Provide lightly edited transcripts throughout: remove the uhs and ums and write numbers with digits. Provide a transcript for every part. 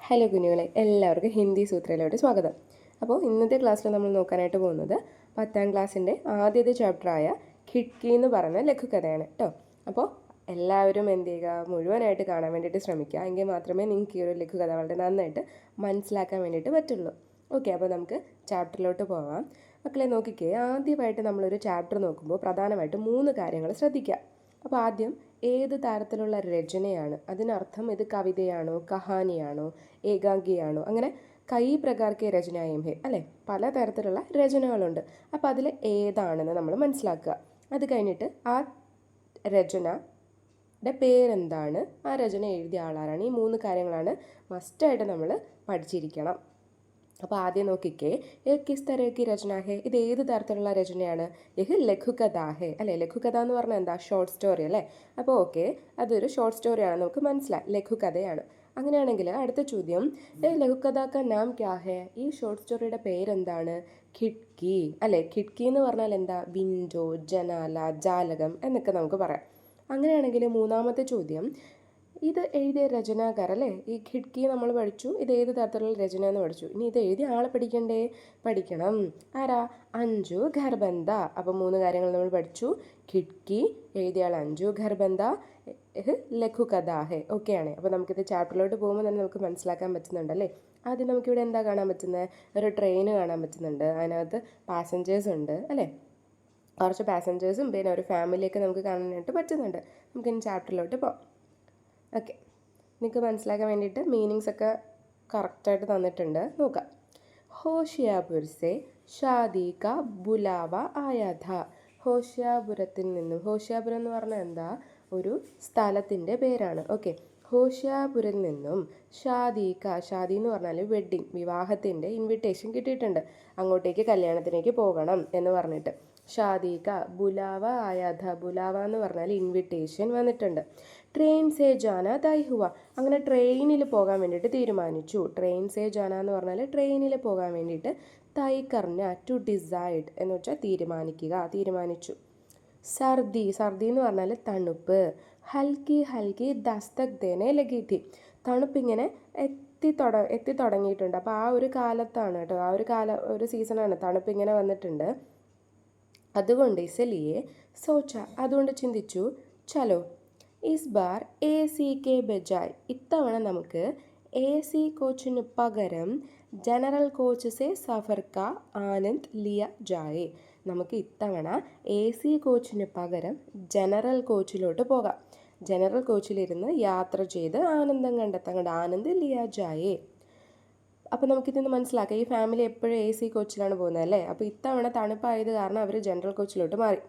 Hello കുഞ്ഞുങ്ങളെ, എല്ലാവർക്കും ഹിന്ദി സൂത്രയിലോട്ട് സ്വാഗതം. അപ്പോൾ ഇന്നത്തെ ക്ലാസ്സിൽ നമ്മൾ നോക്കാനായിട്ട് പോകുന്നത് 10ാം ക്ലാസ്സിൻ്റെ ആദ്യത്തെ ചാപ്റ്ററായ ഖിഡ്കി എന്ന് പറയുന്ന ലഘുകഥയാണ് കേട്ടോ. അപ്പോൾ എല്ലാവരും എന്ത് ചെയ്യുക, മുഴുവനായിട്ട് കാണാൻ വേണ്ടിയിട്ട് ശ്രമിക്കുക. എങ്കിൽ മാത്രമേ നിങ്ങൾക്ക് ഈ ഒരു ലഘുകഥ വളരെ നന്നായിട്ട് മനസ്സിലാക്കാൻ വേണ്ടിയിട്ട് പറ്റുള്ളൂ. ഓക്കെ, അപ്പോൾ നമുക്ക് ചാപ്റ്ററിലോട്ട് പോകാം. മക്കളെ നോക്കിക്കേ, ആദ്യമായിട്ട് നമ്മളൊരു ചാപ്റ്റർ നോക്കുമ്പോൾ പ്രധാനമായിട്ടും 3 കാര്യങ്ങൾ ശ്രദ്ധിക്കുക. അപ്പോൾ ആദ്യം ഏത് തരത്തിലുള്ള രചനയാണ്, അതിനർത്ഥം ഇത് കവിതയാണോ, കഹാനിയാണോ, ഏകാംഗിയാണോ, അങ്ങനെ കൈ പ്രകാർക്കെ രചനയും ഹേ അല്ലേ, പല തരത്തിലുള്ള രചനകളുണ്ട്. അപ്പോൾ അതിൽ ഏതാണെന്ന് നമ്മൾ മനസ്സിലാക്കുക. അത് കഴിഞ്ഞിട്ട് ആ രചനയുടെ പേരെന്താണ്, ആ രചന എഴുതിയ ആളാരാണ്, ഈ 3 കാര്യങ്ങളാണ് മസ്റ്റായിട്ട് നമ്മൾ പഠിച്ചിരിക്കണം. അപ്പോൾ ആദ്യം നോക്കിക്കേ, കിസ് തരഹ് രചന ഹേ, ഇത് ഏത് തരത്തിലുള്ള രചനയാണ്? യഹ് ലഘുകഥ ഹേ അല്ലേ. ലഘുകഥ എന്ന് പറഞ്ഞാൽ എന്താ, ഷോർട്ട് സ്റ്റോറി അല്ലേ. അപ്പോൾ ഓക്കെ, അതൊരു ഷോർട്ട് സ്റ്റോറിയാണ്, നമുക്ക് മനസ്സിലായി, ലഘുകഥയാണ്. അങ്ങനെയാണെങ്കിൽ അടുത്ത ചോദ്യം, ലഘുകഥ കാ നാം ക്യാ ഹേ, ഈ ഷോർട്ട് സ്റ്റോറിയുടെ പേരെന്താണ്? ഖിഡ്കി അല്ലേ. ഖിഡ്കി എന്ന് പറഞ്ഞാൽ എന്താ, വിൻഡോ, ജനാല, ജാലകം എന്നൊക്കെ നമുക്ക് പറയാം. അങ്ങനെയാണെങ്കിൽ മൂന്നാമത്തെ ചോദ്യം, ഇത് എഴുതിയ രചനാകാർ അല്ലേ. ഈ ഖിഡ്കി നമ്മൾ പഠിച്ചു, ഇത് ഏത് തരത്തിലുള്ള രചന എന്ന് പഠിച്ചു. ഇനി ഇത് എഴുതിയ ആളെ പഠിക്കണം. ആരാ? അഞ്ജു ഖർബന്ദ. അപ്പം 3 കാര്യങ്ങൾ നമ്മൾ പഠിച്ചു. ഖിഡ്കി എഴുതിയ ആൾ അഞ്ജു ഖർബന്ദ, ലഘുകഥ ഹേ. ഓക്കെ ആണ്. അപ്പോൾ നമുക്കിത് ചാപ്റ്ററിലോട്ട് പോകുമ്പോൾ തന്നെ നമുക്ക് മനസ്സിലാക്കാൻ പറ്റുന്നുണ്ടല്ലേ. ആദ്യം നമുക്കിവിടെ എന്താ കാണാൻ പറ്റുന്നത്? ഒരു ട്രെയിൻ കാണാൻ പറ്റുന്നുണ്ട്, അതിനകത്ത് പാസഞ്ചേഴ്സ് ഉണ്ട് അല്ലേ. കുറച്ച് പാസഞ്ചേഴ്സും പിന്നെ ഒരു ഫാമിലിയൊക്കെ നമുക്ക് കാണാനായിട്ട് പറ്റുന്നുണ്ട്. നമുക്കിനി ചാപ്റ്ററിലോട്ട് പോകാം. ഓക്കെ, നിങ്ങൾക്ക് മനസ്സിലാക്കാൻ വേണ്ടിയിട്ട് മീനിങ്സ് ഒക്കെ കറക്റ്റായിട്ട് തന്നിട്ടുണ്ട്, നോക്കാം. ഹോഷിയാപുർ സെ ഷാദി കാ ബുലാവ ആയാ ഥാ. ഹോഷിയാപുരത്തിൽ നിന്നും, ഹോഷിയാപുരം എന്ന് പറഞ്ഞാൽ എന്താ, ഒരു സ്ഥലത്തിൻ്റെ പേരാണ്. ഓക്കെ, ഹോഷിയാപുരിൽ നിന്നും ഷാദി എന്ന് പറഞ്ഞാൽ വെഡ്ഡിങ്, വിവാഹത്തിൻ്റെ ഇൻവിറ്റേഷൻ കിട്ടിയിട്ടുണ്ട്. അങ്ങോട്ടേക്ക് കല്യാണത്തിലേക്ക് പോകണം എന്ന് പറഞ്ഞിട്ട്. ഷാദി ബുലാവ ആയാ ഥാ, ബുലാവ എന്ന് പറഞ്ഞാൽ ഇൻവിറ്റേഷൻ വന്നിട്ടുണ്ട്. ട്രെയിൻ സേ ജാന തൈ ഹുവ, അങ്ങനെ ട്രെയിനിൽ പോകാൻ വേണ്ടിയിട്ട് തീരുമാനിച്ചു. ട്രെയിൻ സേ ജാന എന്ന് പറഞ്ഞാൽ ട്രെയിനിൽ പോകാൻ വേണ്ടിയിട്ട്, തൈ കർഞ്ഞ ടു ഡിസൈഡ് എന്ന് വെച്ചാൽ തീരുമാനിച്ചു. സർദി എന്ന് പറഞ്ഞാൽ തണുപ്പ്. ഹൽക്കി ദസ്തക് ദേനെ ലഗി ഥി, തണുപ്പിങ്ങനെ എത്തി തുടങ്ങിയിട്ടുണ്ട്. അപ്പോൾ ആ ഒരു കാലത്താണ് കേട്ടോ, ആ ഒരു സീസണാണ്, തണുപ്പിങ്ങനെ വന്നിട്ടുണ്ട്. അതുകൊണ്ട് ഇസലിയെ സോച്ച, അതുകൊണ്ട് ചിന്തിച്ചു, ചലോ ഇസ് ബാർ AC കെ ബജായ്, ഇത്തവണ നമുക്ക് AC കോച്ചിന് പകരം ജനറൽ കോച്ച് സെ സഫർ കാ ആനന്ദ് ലിയ ജായേ, നമുക്ക് ഇത്തവണ AC കോച്ചിന് പകരം ജനറൽ കോച്ചിലോട്ട് പോകാം. ജനറൽ കോച്ചിലിരുന്ന് യാത്ര ചെയ്ത് ആനന്ദം കണ്ടെത്താം. ആനന്ദ് ലിയ ജായേ. അപ്പോൾ നമുക്കിതിന്ന് മനസ്സിലാക്കാം, ഈ ഫാമിലി എപ്പോഴും AC കോച്ചിലാണ് പോകുന്നത് അല്ലേ. അപ്പോൾ ഇത്തവണ തണുപ്പായത് കാരണം അവർ ജനറൽ കോച്ചിലോട്ട് മാറി.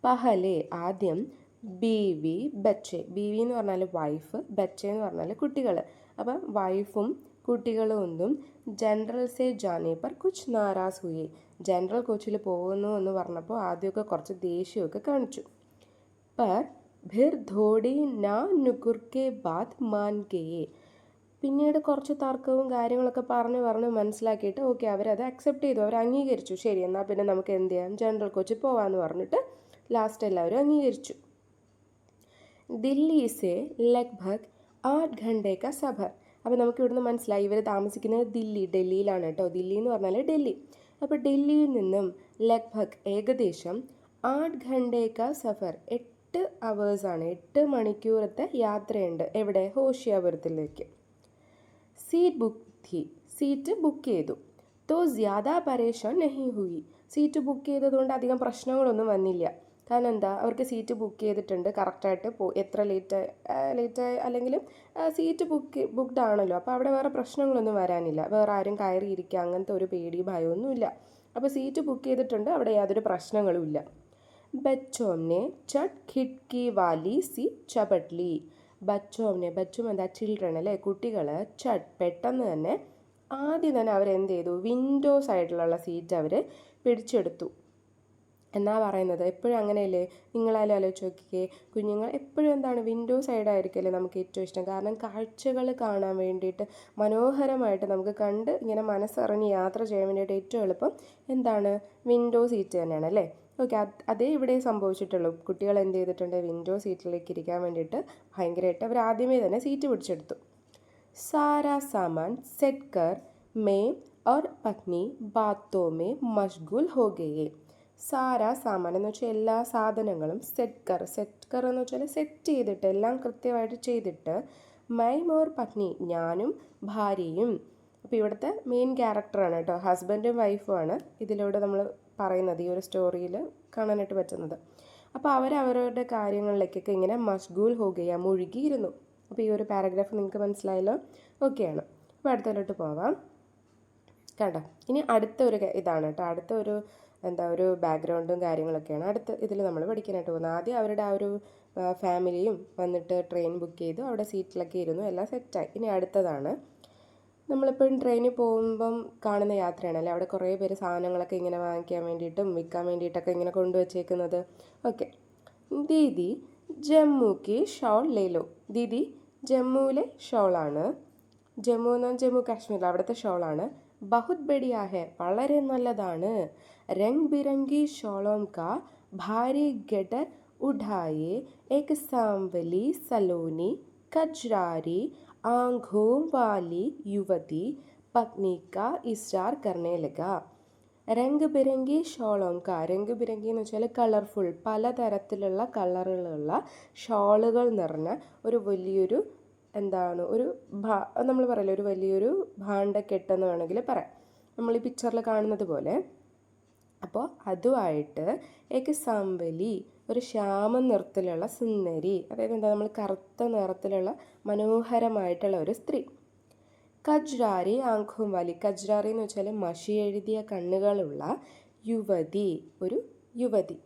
പഹലെ ആദ്യം ബീവി ബച്ചെ, ബീവി എന്ന് പറഞ്ഞാൽ വൈഫ്, ബച്ചെ എന്ന് പറഞ്ഞാൽ കുട്ടികൾ. അപ്പം വൈഫും കുട്ടികളും ഒന്നും ജനറൽ സെ ജാനെ പർ കുച്ച് നാരാസ് ഹുയി, ജനറൽ കോച്ചിൽ പോകുന്നു എന്ന് പറഞ്ഞപ്പോൾ ആദ്യമൊക്കെ കുറച്ച് ദേഷ്യമൊക്കെ കാണിച്ചു. പർ ഭിർ ധോടി നാ നുകുർ കെ ബാത് മാൻ ഗയേ, പിന്നീട് കുറച്ച് തർക്കവും കാര്യങ്ങളൊക്കെ പറഞ്ഞ് മനസ്സിലാക്കിയിട്ട് ഓക്കെ, അവരത് അക്സെപ്റ്റ് ചെയ്തു, അവർ അംഗീകരിച്ചു. ശരി, എന്നാൽ പിന്നെ നമുക്ക് എന്ത് ചെയ്യാം, ജനറൽ കോച്ചിൽ പോകാമെന്ന് പറഞ്ഞിട്ട് ലാസ്റ്റ് എല്ലാവരും അംഗീകരിച്ചു. ദില്ലി സെ ലഗ്ഭഗ് 8 ഘണ്ടെ കാ സഫർ, അപ്പോൾ നമുക്ക് ഇവിടുന്ന് മനസ്സിലായി ഇവർ താമസിക്കുന്നത് ഡൽഹിയിലാണ് കേട്ടോ. ദില്ലി എന്ന് പറഞ്ഞാൽ ഡൽഹി. അപ്പോൾ ഡൽഹിയിൽ നിന്നും ലഗ്ഭഗ് ഏകദേശം 8 ഘണ്ടെ കാ സഫർ, 8 അവേഴ്സാണ്, 8 മണിക്കൂറത്തെ യാത്രയുണ്ട്. എവിടെ? ഹോഷിയാപുരത്തിലേക്ക്. സീറ്റ് ബുക്ക് ചെയ്തു. തോ ജ്യാദാ പരേഷാൻ നഹീ ഹുയി, സീറ്റ് ബുക്ക് ചെയ്തതുകൊണ്ട് അധികം പ്രശ്നങ്ങളൊന്നും വന്നില്ല. കാരണം എന്താ, അവർക്ക് സീറ്റ് ബുക്ക് ചെയ്തിട്ടുണ്ട്, കറക്റ്റായിട്ട് എത്ര ലേറ്റ് അല്ലെങ്കിലും സീറ്റ് ബുക്ക്ഡ് ആണല്ലോ. അപ്പോൾ അവിടെ വേറെ പ്രശ്നങ്ങളൊന്നും വരാനില്ല, വേറെ ആരും കയറിയിരിക്കുക അങ്ങനത്തെ ഒരു പേടി ഭയമൊന്നുമില്ല. അപ്പോൾ സീറ്റ് ബുക്ക് ചെയ്തിട്ടുണ്ട്, അവിടെ യാതൊരു പ്രശ്നങ്ങളും ഇല്ല. ബച്ചോംനെ ചട്ട് ഖിഡ്കി വാലി സി ചപട്ലി, ബച്ചും എന്താ, ചിൽഡ്രൻ അല്ലേ, കുട്ടികൾ. ചട്ട് പെട്ടെന്ന് തന്നെ, ആദ്യം തന്നെ അവരെന്ത് ചെയ്തു, വിൻഡോ സൈഡിലുള്ള സീറ്റ് അവർ പിടിച്ചെടുത്തു എന്നാ പറയുന്നത്. എപ്പോഴും അങ്ങനെയല്ലേ, നിങ്ങളായാലും ആലോചിച്ച് നോക്കിക്കേ, കുഞ്ഞുങ്ങൾ എപ്പോഴും എന്താണ്, വിൻഡോ സൈഡായിരിക്കുമല്ലേ നമുക്ക് ഏറ്റവും ഇഷ്ടം. കാരണം കാഴ്ചകൾ കാണാൻ വേണ്ടിയിട്ട് മനോഹരമായിട്ട് നമുക്ക് കണ്ട് ഇങ്ങനെ മനസ്സറിഞ്ഞ് യാത്ര ചെയ്യാൻ വേണ്ടിയിട്ട് ഏറ്റവും എളുപ്പം എന്താണ്, വിൻഡോ സീറ്റ് തന്നെയാണ് അല്ലേ. ഓക്കെ, അതേ ഇവിടെ സംഭവിച്ചിട്ടുള്ളൂ. കുട്ടികൾ എന്ത് ചെയ്തിട്ടുണ്ട്, വിൻഡോ സീറ്റിലേക്ക് ഇരിക്കാൻ വേണ്ടിയിട്ട് ഭയങ്കരമായിട്ട് അവർ ആദ്യമേ തന്നെ സീറ്റ് പിടിച്ചെടുത്തു. सारा सामान सेट कर मैं और पत्नी बातों में मशगूल हो गए. സാരാ സാമാൻ എന്ന് വെച്ചാൽ എല്ലാ സാധനങ്ങളും സെറ്റ് കർ എന്ന് വെച്ചാൽ സെറ്റ് ചെയ്തിട്ട് എല്ലാം കൃത്യമായിട്ട് ചെയ്തിട്ട് മൈം ഓർ പത്നി ഞാനും ഭാര്യയും. അപ്പോൾ ഇവിടുത്തെ മെയിൻ ക്യാരക്ടറാണ് കേട്ടോ, ഹസ്ബൻഡും വൈഫുമാണ് ഇതിലൂടെ നമ്മൾ പറയുന്നത്, ഈ ഒരു സ്റ്റോറിയിൽ കാണാനായിട്ട് പറ്റുന്നത്. അപ്പോൾ അവരവരുടെ കാര്യങ്ങളിലേക്കൊക്കെ ഇങ്ങനെ മഷ്ഗൂൽ ഹോഗയ മുഴുകിയിരുന്നു. അപ്പോൾ ഈ ഒരു പാരഗ്രാഫ് നിങ്ങൾക്ക് മനസ്സിലായല്ലോ, ഓക്കെയാണ്. അപ്പോൾ അടുത്തതിലോട്ട് പോവാം. കണ്ടോ, ഇനി അടുത്ത ഒരു ഇതാണ് കേട്ടോ, അടുത്ത ഒരു ഒരു ബാക്ക്ഗ്രൗണ്ടും കാര്യങ്ങളൊക്കെയാണ് അടുത്ത ഇതിൽ നമ്മൾ പഠിക്കാനായിട്ട് പോകുന്നത്. ആദ്യം അവരുടെ ആ ഒരു ഫാമിലിയും വന്നിട്ട് ട്രെയിൻ ബുക്ക് ചെയ്തു, അവിടെ സീറ്റിലൊക്കെ ഇരുന്നു, എല്ലാം സെറ്റായി. ഇനി അടുത്തതാണ്, നമ്മളിപ്പോഴും ട്രെയിനിൽ പോകുമ്പം കാണുന്ന യാത്രയാണല്ലേ, അവിടെ കുറേ പേര് സാധനങ്ങളൊക്കെ ഇങ്ങനെ വാങ്ങിക്കാൻ വേണ്ടിയിട്ടും വിൽക്കാൻ വേണ്ടിയിട്ടൊക്കെ ഇങ്ങനെ കൊണ്ടുവച്ചേക്കുന്നത്. ഓക്കെ. ദീദി ജമ്മുക്ക് ഷോൾ ലേലോ. ദീദി ജമ്മുവിലെ ഷോളാണ്. ജമ്മു എന്ന് പറഞ്ഞാൽ ജമ്മു കാശ്മീരിൽ അവിടുത്തെ ഷോളാണ്. ബഹുത് ബഡിയ ഹെ, വളരെ നല്ലതാണ്. രംഗ് ബിരംഗി ഷോളോം കാ ഭാരി ഗഡർ ഉഠായെ ഏക് സാംവലി സലോനി കജ്രാരി ആംഖോം വാലി യുവതി പത്നി കാ ഇസ്രാർ കർണേ ലഗാ. രംഗ് ബിരംഗി ഷോളോം കാ, രംഗ് ബിരംഗി എന്ന് വെച്ചാൽ കളർഫുൾ, പലതരത്തിലുള്ള കളറുകളുള്ള ഷോളുകൾ നിറഞ്ഞ ഒരു വലിയൊരു ഒരു നമ്മൾ പറയില്ല, ഒരു വലിയൊരു ഭാണ്ഡക്കെട്ടെന്ന് വേണമെങ്കിൽ പറയാം, നമ്മൾ ഈ പിക്ചറിൽ കാണുന്നത് പോലെ. അപ്പോൾ അതുമായിട്ട് ഏക സാംവലി, ഒരു ശ്യാമ നിറത്തിലുള്ള സുന്ദരി, അതായത് നമ്മൾ കറുത്ത നിറത്തിലുള്ള മനോഹരമായിട്ടുള്ള ഒരു സ്ത്രീ. കജ്രാരി ആംഖും വാലി, കജ്രാരി എന്ന് വെച്ചാൽ മഷി എഴുതിയ കണ്ണുകളുള്ള യുവതി, ഒരു യുവതി.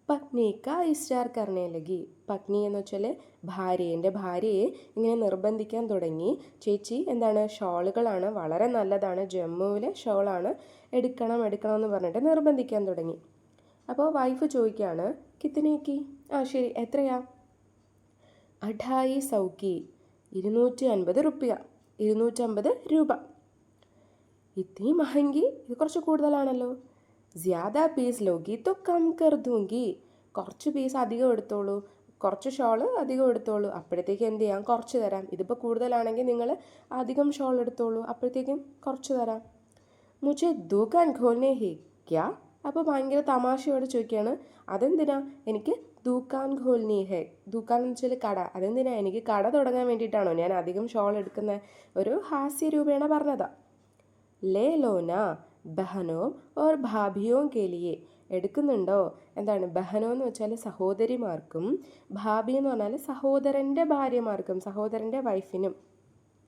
പത്നിക്ക ഇസ്റ്റാർ കർണേ ലഗി, പത്നി എന്ന് വെച്ചാൽ എൻ്റെ ഭാര്യയെ ഇങ്ങനെ നിർബന്ധിക്കാൻ തുടങ്ങി. ചേച്ചി ഷോളുകളാണ്, വളരെ നല്ലതാണ്, ജമ്മുവിലെ ഷോളാണ്, എടുക്കണം എന്ന് പറഞ്ഞിട്ട് നിർബന്ധിക്കാൻ തുടങ്ങി. അപ്പോൾ വൈഫ് ചോദിക്കുകയാണ്, കിത്തനേക്ക്, ശരി എത്രയാ? 250 സൗക്കി, 250 റുപ്യ, 250 രൂപ. ഇത്തിരി മഹങ്കി, ഇത് കുറച്ച് കൂടുതലാണല്ലോ. ജ്യാദാ പീസ് ലോഗി തോ കം കർ ദൂങ്കി, കുറച്ച് പീസ് അധികം എടുത്തോളൂ, കുറച്ച് ഷോള് അധികം എടുത്തോളൂ, അപ്പോഴത്തേക്ക് എന്ത് ചെയ്യാം, കുറച്ച് തരാം. ഇതിപ്പോൾ കൂടുതലാണെങ്കിൽ നിങ്ങൾ അധികം ഷോൾ എടുത്തോളൂ, അപ്പോഴത്തേക്കും കുറച്ച് തരാം. മുझे ദുകാൻ ഖോൽനെ ഹേ ക്യാ, അപ്പോൾ ഭയങ്കര തമാശയോടെ ചോദിക്കുകയാണ്, അതെന്തിനാ എനിക്ക് ദുകാൻ ഖോൽനി ഹേ, ദുകാൻ എന്ന് വെച്ചാൽ കട, അതെന്തിനാ എനിക്ക് കട തുടങ്ങാൻ വേണ്ടിയിട്ടാണോ ഞാൻ അധികം ഷോൾ എടുക്കുന്ന ഒരു ഹാസ്യ രൂപേണ പറഞ്ഞതാ. ലേ ലോന ബഹനോ ഓർ ഭാഭിയോ കേലിയെ, എടുക്കുന്നുണ്ടോ, ബഹനോ എന്ന് വെച്ചാൽ സഹോദരിമാർക്കും, ഭാബി എന്ന് പറഞ്ഞാൽ സഹോദരൻ്റെ ഭാര്യമാർക്കും, സഹോദരൻ്റെ വൈഫിനും,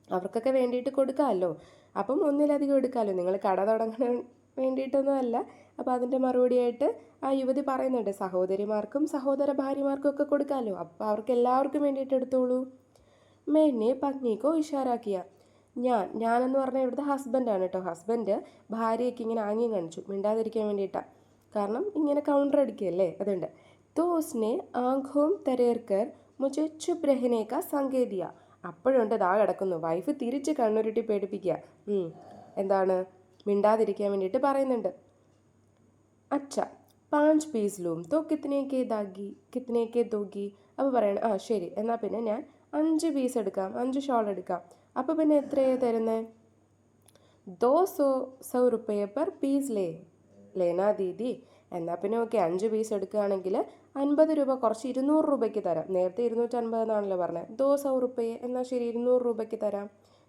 അവർക്കൊക്കെ വേണ്ടിയിട്ട് കൊടുക്കാമല്ലോ. അപ്പം ഒന്നിലധികം എടുക്കാമല്ലോ, നിങ്ങൾ കട തുടങ്ങാൻ വേണ്ടിയിട്ടൊന്നും അല്ല. അപ്പോൾ അതിൻ്റെ മറുപടിയായിട്ട് ആ യുവതി പറയുന്നുണ്ട്, സഹോദരിമാർക്കും സഹോദര ഭാര്യമാർക്കും ഒക്കെ കൊടുക്കാമല്ലോ, അപ്പോൾ അവർക്ക് എല്ലാവർക്കും വേണ്ടിയിട്ട് എടുത്തോളൂ. മേനെ പത്നിക്കോ ഇഷാരാക്കിയ, ഞാനെന്ന് പറഞ്ഞാൽ ഇവിടുത്തെ ഹസ്ബൻഡാണ് കേട്ടോ. ഹസ്ബൻഡ് ഭാര്യയ്ക്ക് ഇങ്ങനെ ആംഗ്യം കാണിച്ചു, മിണ്ടാതിരിക്കാൻ വേണ്ടിയിട്ടാണ്, കാരണം ഇങ്ങനെ കൗണ്ടർ അടിക്കുകയല്ലേ, അതുകൊണ്ട്. തോ ഉസ്നെ ആംഖോം തരേർക്കർ മുझे ചുപ് രഹനെ കാ സങ്കേതിയ, അപ്പോഴുണ്ട് ദാ കിടക്കുന്നു, വൈഫ് തിരിച്ച് കണ്ണുരുട്ടി പേടിപ്പിക്കുക, മിണ്ടാതിരിക്കാൻ വേണ്ടിയിട്ട് പറയുന്നുണ്ട്. അച്ഛ 5 പീസ് ലൂം തോ കിത്തനേക്കെ ദോഗി, അപ്പോൾ പറയണം, ശരി എന്നാൽ പിന്നെ ഞാൻ 5 പീസ് എടുക്കാം, 5 ഷോൾ എടുക്കാം. അപ്പോൾ പിന്നെ എത്രയാണ് തരുന്നത്? 200 റുപ്യ പെർ പീസ് ലേനാ ദീദി, എന്നാൽ പിന്നെ ഓക്കെ 5 പീസ് എടുക്കുകയാണെങ്കിൽ 50 രൂപ കുറച്ച് 200 രൂപയ്ക്ക് തരാം. നേരത്തെ 250 എന്നാണല്ലോ പറഞ്ഞത്, 200 റുപ്യ, എന്നാൽ ശരി 200 രൂപയ്ക്ക് തരാം.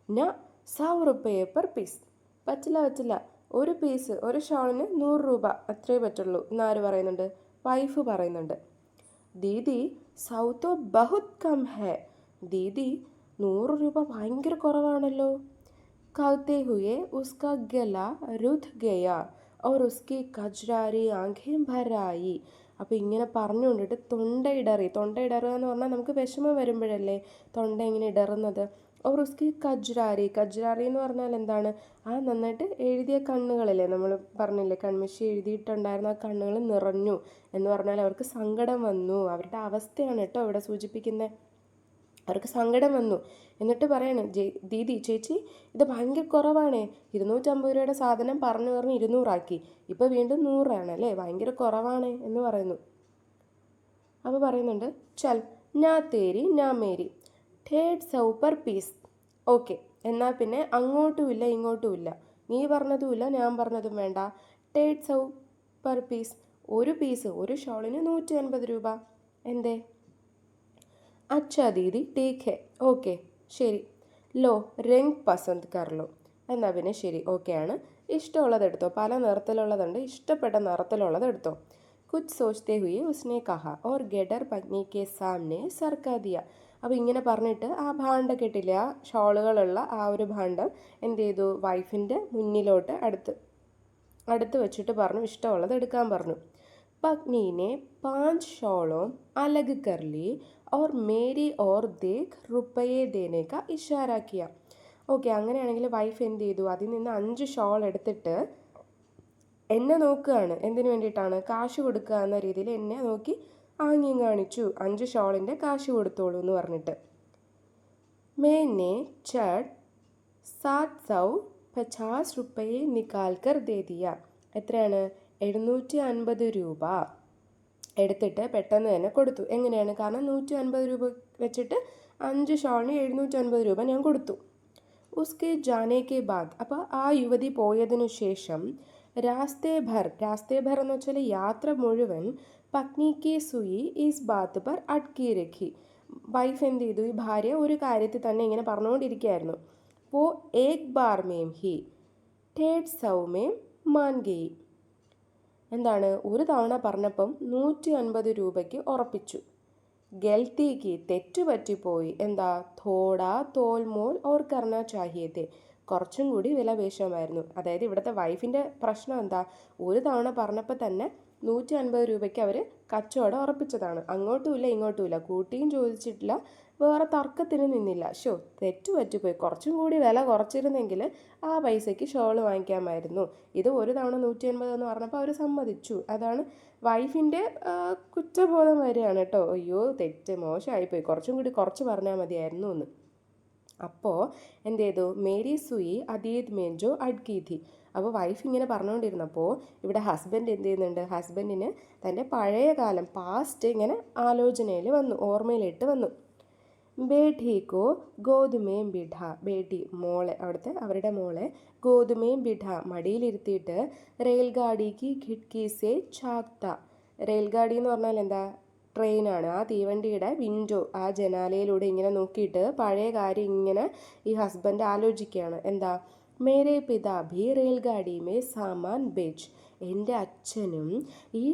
100 റുപ്യ പെർ പീസ്, പറ്റില്ല, ഒരു പീസ്, ഒരു ഷോളിന് 100 രൂപ, അത്രേ പറ്റുള്ളൂ എന്നാര് പറയുന്നുണ്ട്? വൈഫ് പറയുന്നുണ്ട്. ദീദി 100 तो बहुत कम है, ദീദി 100 രൂപ ഭയങ്കര കുറവാണല്ലോ. कहते हुए उसका गला रुध गया और उसकी कजरारी आंखें भर आई. അപ്പോൾ ഇങ്ങനെ പറഞ്ഞുകൊണ്ടിട്ട് തൊണ്ടയിടറുക എന്ന് പറഞ്ഞാൽ നമുക്ക് വിഷമം വരുമ്പോഴല്ലേ തൊണ്ട ഇങ്ങനെ ഇടറുന്നത്. और उसकी കജ്രാരി എന്ന് പറഞ്ഞാൽ നന്നായിട്ട് എഴുതിയ കണ്ണുകളല്ലേ, നമ്മൾ പറഞ്ഞില്ലേ കൺമഷി എഴുതിയിട്ടുണ്ടായിരുന്ന ആ കണ്ണുകൾ നിറഞ്ഞു എന്ന് പറഞ്ഞാൽ അവർക്ക് സങ്കടം വന്നു, അവരുടെ അവസ്ഥയാണ് കേട്ടോ ഇവിടെ സൂചിപ്പിക്കുന്നത്. അവർക്ക് സങ്കടം വന്നു. എന്നിട്ട് പറയണം, ദീദി ചേച്ചി ഇത് ഭയങ്കര കുറവാണേ, 250 രൂപയുടെ സാധനം പറഞ്ഞ് 200 ആക്കി, ഇപ്പോൾ വീണ്ടും 100 ആണല്ലേ, ഭയങ്കര കുറവാണ് എന്ന് പറയുന്നു. അപ്പോൾ പറയുന്നുണ്ട്, ചൽ നാ തേരി നാ മേരി 150 पर पीस ഓക്കെ, എന്നാൽ പിന്നെ അങ്ങോട്ടുമില്ല ഇങ്ങോട്ടുമില്ല, നീ പറഞ്ഞതുമില്ല ഞാൻ പറഞ്ഞതും വേണ്ട. 150 പെർ പീസ്, ഒരു പീസ് ഒരു ഷോളിന് 150 രൂപ. എന്തേ? അച്ഛാ ദീദി ടീക്ക് ഹെ, ഓക്കെ ശരി. ലോ രംഗ് പസന്ത് കർലോ, എന്നാൽ പിന്നെ ശരി ഓക്കെ ആണ്, ഇഷ്ടമുള്ളത് എടുത്തോ, പല നിറത്തിലുള്ളതുണ്ട്, ഇഷ്ടപ്പെട്ട നിറത്തിലുള്ളത് എടുത്തോ. കുച്ച് സോച്തേ ഹുയെ ഉസ്നെ കഹ ഓർ ഗഡർ പത്നി കെ സാമനെ സർക്കാ ദിയ. അപ്പോൾ ഇങ്ങനെ പറഞ്ഞിട്ട് ആ ഭാണ്ഡം കെട്ടില്ല, ആ ഷോളുകളുള്ള ആ ഒരു ഭാണ്ഡം എന്ത് ചെയ്തു, വൈഫിൻ്റെ മുന്നിലോട്ട് അടുത്ത് വെച്ചിട്ട് പറഞ്ഞു ഇഷ്ടമുള്ളത് എടുക്കാൻ പറഞ്ഞു. पत्नी ने 5 शॉलों अलग कर ली और मेरी ओर देख रुपये देने का इशारा किया. ഓക്കെ, അങ്ങനെയാണെങ്കിൽ വൈഫ് എന്ത് ചെയ്തു, അതിൽ നിന്ന് 5 ഷോൾ എടുത്തിട്ട് എന്നെ നോക്കുകയാണ്. എന്തിനു വേണ്ടിയിട്ടാണ്? കാശ് കൊടുക്കുക എന്ന രീതിയിൽ എന്നെ നോക്കി ആംഗ്യം കാണിച്ചു, 5 ഷോളിൻ്റെ കാശ് കൊടുത്തോളൂ എന്ന് പറഞ്ഞിട്ട്. मैंने चढ़ 750 रुपये निकाल कर दे दिया. എത്രയാണ്? 750 രൂപ എടുത്തിട്ട് പെട്ടെന്ന് തന്നെ കൊടുത്തു. എങ്ങനെയാണ്? കാരണം 150 രൂപ വെച്ചിട്ട് 5 ഷോളിന് 750 രൂപ ഞാൻ കൊടുത്തു. ഉസ്കെ ജാനെ കെ ബാദ്, അപ്പോൾ ആ യുവതി പോയതിനു ശേഷം രാസ്തേ ഭർ എന്ന് വെച്ചാൽ യാത്ര മുഴുവൻ പത്നിക്ക് സുയി ഈസ് ബാത്ത് പർ അട്കി രഖി. വൈഫ് എന്ത് ചെയ്തു, ഈ ഭാര്യ ഒരു കാര്യത്തിൽ തന്നെ ഇങ്ങനെ പറഞ്ഞുകൊണ്ടിരിക്കുകയായിരുന്നു. വോ ഏക് ബാർ മേം ഹി 150 മേം മാൻ ഗയി. എന്താണ്? ഒരു തവണ പറഞ്ഞപ്പം 150 രൂപയ്ക്ക് ഉറപ്പിച്ചു. ഗൽത്തിക്ക് തെറ്റുപറ്റിപ്പോയി. എന്താ? തോടാ തോൽമോൽ ഓർ കർണ ചാഹിയത്തെ, കുറച്ചും കൂടി വിലപേശമായിരുന്നു. അതായത് ഇവിടുത്തെ വൈഫിൻ്റെ പ്രശ്നം എന്താ, ഒരു തവണ പറഞ്ഞപ്പോൾ തന്നെ 150 രൂപയ്ക്ക് അവർ കച്ചവടം ഉറപ്പിച്ചതാണ്. അങ്ങോട്ടുമില്ല ഇങ്ങോട്ടുമില്ല, കൂട്ടിയും ചോദിച്ചിട്ടില്ല, വേറെ തർക്കത്തിന് നിന്നില്ല. തെറ്റു പറ്റിപ്പോയി, കുറച്ചും കൂടി വില കുറച്ചിരുന്നെങ്കിൽ ആ പൈസയ്ക്ക് ഷോള് വാങ്ങിക്കാമായിരുന്നു. ഇത് ഒരു തവണ 150 എന്ന് പറഞ്ഞപ്പോൾ അവർ സമ്മതിച്ചു. അതാണ് വൈഫിൻ്റെ കുറ്റബോധം വരികയാണ് കേട്ടോ. അയ്യോ തെറ്റ് മോശമായിപ്പോയി, കുറച്ചും കൂടി കുറച്ച് പറഞ്ഞാൽ മതിയായിരുന്നു എന്ന്. അപ്പോൾ എന്ത് ചെയ്തു, മേരി സുയി അതീത് മേഞ്ചോ അഡ്കി ഥി. അപ്പോൾ വൈഫ് ഇങ്ങനെ പറഞ്ഞുകൊണ്ടിരുന്നപ്പോൾ ഇവിടെ ഹസ്ബൻഡ് എന്ത് ചെയ്യുന്നുണ്ട്, ഹസ്ബൻഡിന് തൻ്റെ പഴയ കാലം പാസ്റ്റ് ഇങ്ങനെ ആലോചനയിൽ വന്നു, ഓർമ്മയിലിട്ട് വന്നു. ബേഠിക്കോ ഗോതുമേം ബിഠ, ബേട്ടി മോളെ, അവരുടെ മോളെ ഗോതുമേം ബിഠ മടിയിലിരുത്തിയിട്ട് റെയിൽഗാഡിക്ക് ഖിഡ്കി സേ ഛാക്ത. റെയിൽഗാഡി എന്ന് പറഞ്ഞാൽ എന്താ? ട്രെയിനാണ്. ആ തീവണ്ടിയുടെ വിൻഡോ, ആ ജനാലയിലൂടെ ഇങ്ങനെ നോക്കിയിട്ട് പഴയ കാര്യം ഇങ്ങനെ ഈ ഹസ്ബൻഡ് ആലോചിക്കുകയാണ്. എന്താ? മേരെ പിതാ ഭി റെയിൽഗാഡി മേ സാമാൻ ബേച്ച്. എൻ്റെ അച്ഛനും ഈ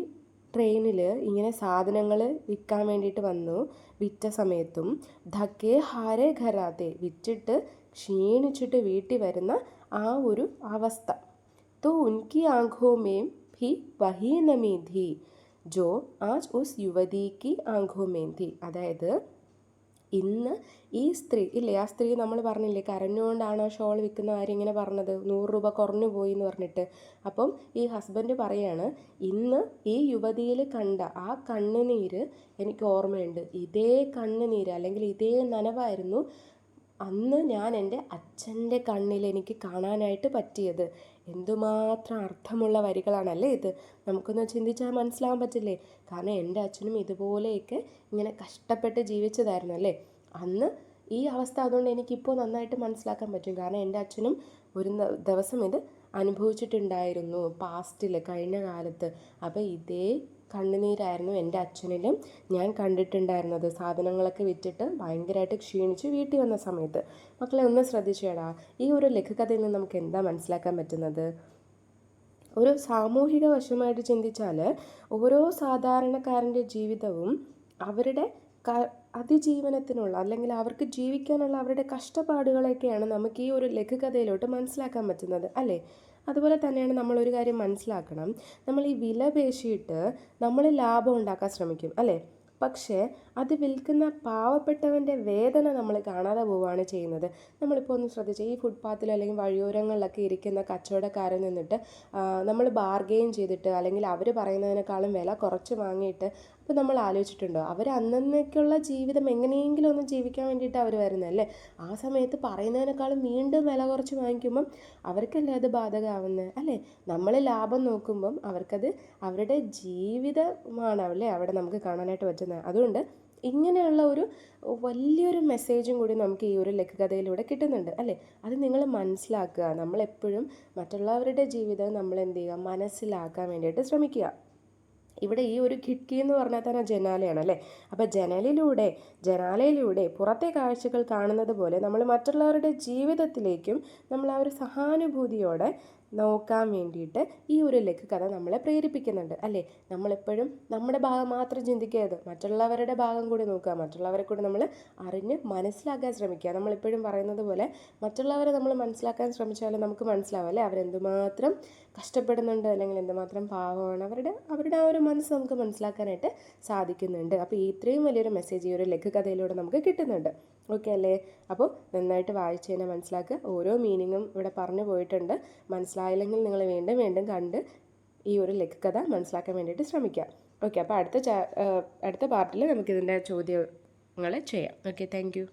ട്രെയിനിൽ ഇങ്ങനെ സാധനങ്ങൾ വിൽക്കാൻ വേണ്ടിയിട്ട് വന്നു. വിറ്റ സമയത്തും ധക്കേ ഹാരെ ഘരാത്തെ, വിറ്റിട്ട് ക്ഷീണിച്ചിട്ട് വീട്ടിൽ വരുന്ന ആ ഒരു അവസ്ഥ. തോ ഉൻകി ആംഖോ മേം ഭി വഹി നമി ധി ജോ ആജ് ഉസ് യുവതിക്ക് ആംഖോ മേം ധി. അതായത് ഇന്ന് ഈ സ്ത്രീ ഇല്ലേ, ആ സ്ത്രീ നമ്മൾ പറഞ്ഞില്ലേ കരഞ്ഞുകൊണ്ടാണ് ആ ഷോൾ വിൽക്കുന്ന കാര്യം ഇങ്ങനെ പറഞ്ഞത്, 100 രൂപ കുറഞ്ഞു പോയി എന്ന് പറഞ്ഞിട്ട്. അപ്പം ഈ ഹസ്ബൻഡ് പറയാണ്, ഇന്ന് ഈ യുവതിയിൽ കണ്ട ആ കണ്ണുനീര് എനിക്ക് ഓർമ്മയുണ്ട്. ഇതേ കണ്ണുനീര് അല്ലെങ്കിൽ ഇതേ നനവായിരുന്നു അന്ന് ഞാൻ എൻ്റെ അച്ഛൻ്റെ കണ്ണിൽ എനിക്ക് കാണാനായിട്ട് പറ്റിയത്. എന്തുമാത്രം അർത്ഥമുള്ള വരികളാണല്ലേ ഇത്. നമുക്കൊന്ന് ചിന്തിച്ചാൽ മനസ്സിലാകാൻ പറ്റില്ലേ? കാരണം എൻ്റെ അച്ഛനും ഇതുപോലെയൊക്കെ ഇങ്ങനെ കഷ്ടപ്പെട്ട് ജീവിച്ചതായിരുന്നു അല്ലേ അന്ന്. ഈ അവസ്ഥ അതുകൊണ്ട് എനിക്കിപ്പോൾ നന്നായിട്ട് മനസ്സിലാക്കാൻ പറ്റും. കാരണം എൻ്റെ അച്ഛനും ഒരു ദിവസം ഇത് അനുഭവിച്ചിട്ടുണ്ടായിരുന്നു പാസ്റ്റിൽ, കഴിഞ്ഞ കാലത്ത്. അപ്പോൾ ഇതേ കണ്ണുനീരായിരുന്നു എൻ്റെ അച്ഛനിലും ഞാൻ കണ്ടിട്ടുണ്ടായിരുന്നത്, സാധനങ്ങളൊക്കെ വിറ്റിട്ട് ഭയങ്കരമായിട്ട് ക്ഷീണിച്ച് വീട്ടിൽ വന്ന സമയത്ത്. മക്കളെ ഒന്ന് ശ്രദ്ധിച്ചേടാ, ഈ ഒരു ലഘുകഥയിൽ നിന്ന് നമുക്ക് എന്താ മനസ്സിലാക്കാൻ പറ്റുന്നത്? ഒരു സാമൂഹിക വശമായിട്ട് ചിന്തിച്ചാൽ ഓരോ സാധാരണക്കാരൻ്റെ ജീവിതവും അവരുടെ അതിജീവനത്തിനുള്ള അല്ലെങ്കിൽ അവർക്ക് ജീവിക്കാനുള്ള അവരുടെ കഷ്ടപ്പാടുകളൊക്കെയാണ് നമുക്ക് ഈ ഒരു ലഘുകഥയിലോട്ട് മനസ്സിലാക്കാൻ പറ്റുന്നത് അല്ലേ. അതുപോലെ തന്നെയാണ് നമ്മളൊരു കാര്യം മനസ്സിലാക്കണം, നമ്മൾ ഈ വില പേശിയിട്ട് നമ്മൾ ലാഭം ഉണ്ടാക്കാൻ ശ്രമിക്കും അല്ലേ. പക്ഷേ അത് വിൽക്കുന്ന പാവപ്പെട്ടവൻ്റെ വേദന നമ്മൾ കാണാതെ പോവുകയാണ് ചെയ്യുന്നത്. നമ്മളിപ്പോൾ ഒന്ന് ശ്രദ്ധിച്ചാൽ ഈ ഫുട്പാത്തിൽ അല്ലെങ്കിൽ വഴിയോരങ്ങളിലൊക്കെ ഇരിക്കുന്ന കച്ചവടക്കാരിൽ നിന്നിട്ട് നമ്മൾ ബാർഗെയിൻ ചെയ്തിട്ട് അല്ലെങ്കിൽ അവർ പറയുന്നതിനേക്കാളും വില കുറച്ച് വാങ്ങിയിട്ട്, അപ്പോൾ നമ്മൾ ആലോചിച്ചിട്ടുണ്ടോ അവർ അന്നേക്കുള്ള ജീവിതം എങ്ങനെയെങ്കിലും ഒന്ന് ജീവിക്കാൻ വേണ്ടിയിട്ട് അവർ വരുന്നതല്ലേ. ആ സമയത്ത് പറയുന്നതിനേക്കാളും വീണ്ടും വില കുറച്ച് വാങ്ങിക്കുമ്പം അവർക്കല്ലേ അത് ബാധകമാവുന്നത് അല്ലേ. നമ്മൾ ലാഭം നോക്കുമ്പം അവർക്കത് അവരുടെ ജീവിതമാണ് അല്ലേ അവിടെ നമുക്ക് കാണാനായിട്ട് പറ്റുന്നത്. അതുകൊണ്ട് ഇങ്ങനെയുള്ള ഒരു വലിയൊരു മെസ്സേജും കൂടി നമുക്ക് ഈ ഒരു ലഘുകഥയിലൂടെ കിട്ടുന്നുണ്ട് അല്ലേ. അത് നിങ്ങൾ മനസ്സിലാക്കുക. നമ്മളെപ്പോഴും മറ്റുള്ളവരുടെ ജീവിതം നമ്മൾ എന്ത് ചെയ്യുക, മനസ്സിലാക്കാൻ വേണ്ടിയിട്ട് ശ്രമിക്കുക. ഇവിടെ ഈ ഒരു ഖിഡ്കി എന്ന് പറഞ്ഞാൽ തന്നെ ജനാലയാണ് അല്ലേ. അപ്പോൾ ജനാലയിലൂടെ പുറത്തെ കാഴ്ചകൾ കാണുന്നത് പോലെ നമ്മൾ മറ്റുള്ളവരുടെ ജീവിതത്തിലേക്കും നമ്മൾ ആ ഒരു സഹാനുഭൂതിയോടെ നോക്കാൻ വേണ്ടിയിട്ട് ഈ ഒരു ലഘുകഥ നമ്മളെ പ്രേരിപ്പിക്കുന്നുണ്ട് അല്ലേ. നമ്മളെപ്പോഴും നമ്മുടെ ഭാഗം മാത്രം ചിന്തിക്കരുത്, മറ്റുള്ളവരുടെ ഭാഗം കൂടി നോക്കുക, മറ്റുള്ളവരെ കൂടി നമ്മൾ അറിഞ്ഞ് മനസ്സിലാക്കാൻ ശ്രമിക്കുക. നമ്മളെപ്പോഴും പറയുന്നത് പോലെ മറ്റുള്ളവരെ നമ്മൾ മനസ്സിലാക്കാൻ ശ്രമിച്ചാലും നമുക്ക് മനസ്സിലാവും അല്ലേ, അവരെന്തുമാത്രം കഷ്ടപ്പെടുന്നുണ്ട്, അല്ലെങ്കിൽ എന്തുമാത്രം പാവമാണ്, അവരുടെ ആ ഒരു മനസ്സ് നമുക്ക് മനസ്സിലാക്കാനായിട്ട് സാധിക്കുന്നുണ്ട്. അപ്പോൾ ഇത്രയും വലിയൊരു മെസ്സേജ് ഈ ഒരു ലഘുകഥയിലൂടെ നമുക്ക് കിട്ടുന്നുണ്ട്. ഓക്കെ അല്ലേ. അപ്പോൾ നന്നായിട്ട് വായിച്ച് തന്നെ മനസ്സിലാക്കുക. ഓരോ മീനിങ്ങും ഇവിടെ പറഞ്ഞു പോയിട്ടുണ്ട്. മനസ്സിലായില്ലെങ്കിൽ നിങ്ങൾ വീണ്ടും വീണ്ടും കണ്ട് ഈ ഒരു ലഘുകഥ മനസ്സിലാക്കാൻ വേണ്ടിയിട്ട് ശ്രമിക്കുക. ഓക്കെ, അപ്പോൾ അടുത്ത പാർട്ടിൽ നമുക്കിതിൻ്റെ ചോദ്യങ്ങൾ ചെയ്യാം. Okay, thank you.